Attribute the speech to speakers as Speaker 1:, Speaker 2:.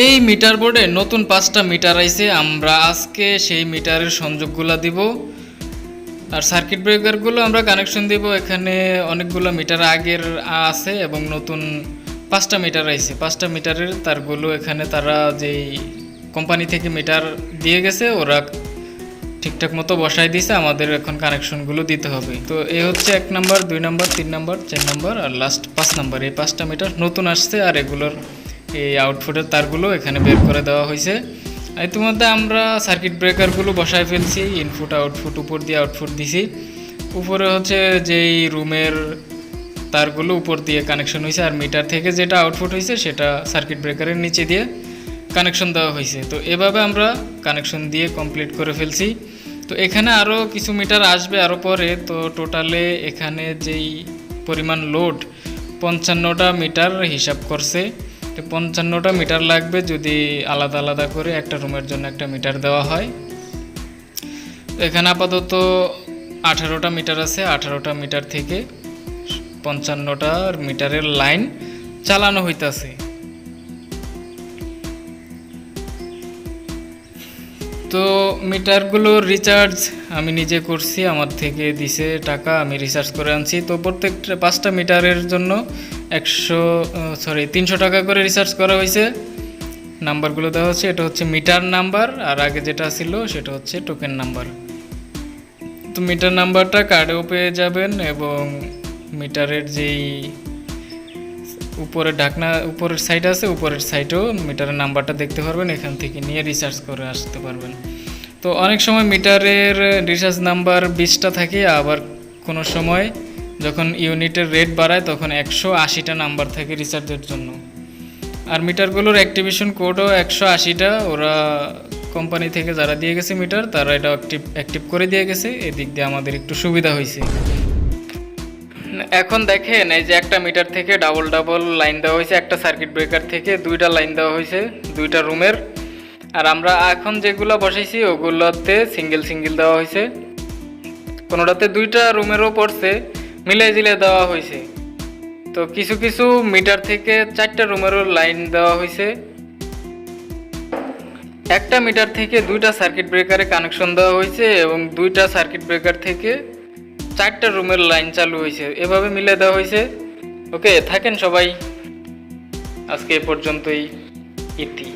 Speaker 1: এই মিটার বোর্ডে নতুন 5টা মিটার আইছে, আমরা আজকে সেই মিটারের সংযোগগুলো দিব। আর সার্কিট ব্রেকারগুলো আমরা কানেকশন দিব। এখানে অনেকগুলো মিটার আগের আছে এবং নতুন 5টা মিটার আইছে। 5টা মিটারের তারগুলো এখানে তারা যেই কোম্পানি থেকে মিটার দিয়ে গেছে ওরা ঠিকঠাক মতো বসাই দিয়েছে, আমাদের এখন কানেকশনগুলো দিতে হবে। তো এই হচ্ছে 1 নাম্বার, 2 নাম্বার, 3 নাম্বার, 4 নাম্বার আর লাস্ট 5 নাম্বার। এই 5টা মিটার নতুন আসছে আর এগুলোর এই আউটপুটের তারগুলো এখানে বের করে দেওয়া হয়েছে। ইতিমধ্যে আমরা সার্কিট ব্রেকারগুলো বসায় ফেলছি, ইনপুট আউটপুট উপর দিয়ে আউটপুট দিছি। উপরে হচ্ছে যেই রুমের তারগুলো উপর দিয়ে কানেকশন হয়েছে আর মিটার থেকে যেটা আউটপুট হয়েছে সেটা সার্কিট ব্রেকারের নিচে দিয়ে কানেকশন দেওয়া হয়েছে। তো এভাবে আমরা কানেকশন দিয়ে কমপ্লিট করে ফেলছি। তো এখানে আরও কিছু মিটার আসবে আরও পরে। তো টোটালে এখানে যেই পরিমাণ লোড 55টা মিটার হিসাব করছে। তো 55টা মিটার লাগবে যদি আলাদা আলাদা করে একটা রুমের জন্য একটা মিটার দেওয়া হয়। তো এখানে আপাতত 18টা মিটার আছে। 18টা মিটার থেকে 55টা মিটারের লাইন চালানো হইতাছে। তো মিটারগুলোর রিচার্জ আমি নিজে করছি, আমার থেকে দিছে টাকা, আমি রিচার্জ করে আনছি। তো প্রত্যেকটা 5টা মিটারের জন্য 300 টাকা করে রিচার্জ করা হয়েছে। নাম্বারগুলো দেওয়া হচ্ছে, এটা হচ্ছে মিটার নাম্বার আর আগে যেটা ছিল সেটা হচ্ছে টোকেন নাম্বার। তো মিটার নাম্বারটা কার্ডেও পেয়ে যাবেন এবং মিটারের যেই উপরে ঢাকনা উপরের সাইড আছে উপরের সাইডেও মিটারের নাম্বারটা দেখতে পারবেন, এখান থেকে নিয়ে রিচার্জ করে আসতে পারবেন। তো অনেক সময় মিটারের রিচার্জ নাম্বার 20টা থাকে, আবার কোনো সময় যখন ইউনিটের রেট বাড়ায় তখন 180টা নাম্বার থাকে রিচার্জের জন্য। আর মিটারগুলোর অ্যাক্টিভেশন কোডও 180টা, ওরা কোম্পানি থেকে যারা দিয়ে গেছে মিটার তারা এটা অ্যাক্টিভ করে দিয়ে গেছে, এদিক দিয়ে আমাদের একটু সুবিধা হয়েছে। এখন দেখেন এই যে একটা মিটার থেকে ডাবল ডাবল লাইন দেওয়া হয়েছে, একটা সার্কিট ব্রেকার থেকে 2টা লাইন দেওয়া হয়েছে 2টা রুমের। আর আমরা এখন যেগুলো বসাইছি ওগুলোতে সিঙ্গেল সিঙ্গেল দেওয়া হয়েছে, কোনোটাতে 2টা রুমেরও পড়ছে, মিলাই জিলে দেওয়া হয়েছে। তো কিছু কিছু মিটার থেকে 4টা রুমেরও লাইন দেওয়া হয়েছে। একটা মিটার থেকে 2টা সার্কিট ব্রেকারে কানেকশন দেওয়া হয়েছে এবং 2টা সার্কিট ব্রেকার থেকে 4টা রুমের লাইন চালু হয়েছে, এভাবে মিলে দেওয়া হয়েছে। ওকে, থাকেন সবাই, আজকে এ পর্যন্তই ইতি।